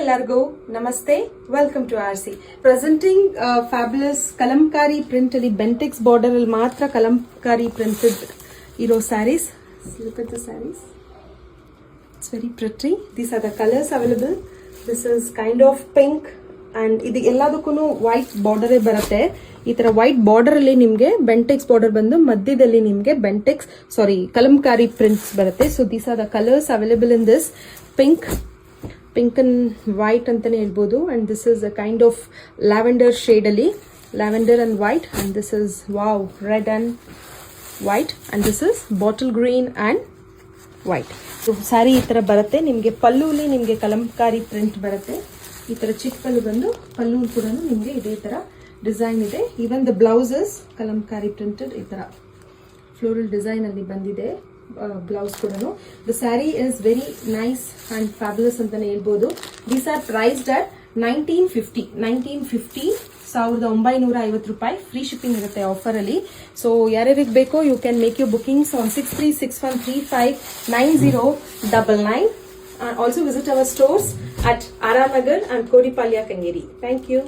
ಎಲ್ಲರಿಗೂ ನಮಸ್ತೆ, welcome to RC. Presenting fabulous kalamkari print ಅಲ್ಲಿ ಬೆಂಟೆಕ್ಸ್ ಬಾರ್ಡರ್ ಅಲ್ಲಿ ಮಾತ್ರ ಕಲಂಕಾರಿ ಪ್ರಿಂಟೆಡ್ ಇರೋ saris. Look at the sarees. It's very pretty. These are the colors available. This is kind of pink and ಇದು ಎಲ್ಲದಕ್ಕೂ white border ಬರುತ್ತೆ. ಈ ತರ ವೈಟ್ ಬಾರ್ಡರ್ ಅಲ್ಲಿ ನಿಮ್ಗೆ ಬೆಂಟೆಕ್ಸ್ ಬಾರ್ಡರ್ ಬಂದು ಮಧ್ಯದಲ್ಲಿ ನಿಮ್ಗೆ ಕಲಂಕಾರಿ ಪ್ರಿಂಟ್ಸ್ ಬರುತ್ತೆ. So these are the colours available in this pink and white ಅಂತಾನೆ ಹೇಳ್ಬೋದು. And this is a kind of lavender shade ಅಲ್ಲಿ, lavender and white. And this is wow, red and white. And this is bottle green and white. Sari ಈ ತರ ಬರುತ್ತೆ. ನಿಮ್ಗೆ ಪಲ್ಲುಲಿ ನಿಮ್ಗೆ Kalamkari print ಬರುತ್ತೆ. ಈ ತರ ಚಿಕ್ಕ ಪಲ್ಲು ಬಂದು ಪಲ್ಲು ಕೂಡ ನಿಮ್ಗೆ ಇದೇ ತರ ಡಿಸೈನ್ ಇದೆ. Even the blouses kalamkari printed ಈ ತರ ಫ್ಲೋರಲ್ ಡಿಸೈನ್ ಅಲ್ಲಿ ಬಂದಿದೆ ಬ್ಲೌಸ್ ಕೂಡ. The sari is very nice and fabulous ಅಂತಾನೆ ಹೇಳ್ಬೋದು. These are priced at 1950 ₹1950. Free shipping ಇರುತ್ತೆ ಆಫರ್ ಅಲ್ಲಿ. ಸೊ ಯಾರ್ಯಾರಿಗೆ ಬೇಕೋ you can make you bookings on 6361359099. Also visit our stores at Aranagar and Kodipalya, Kangeri. Thank you.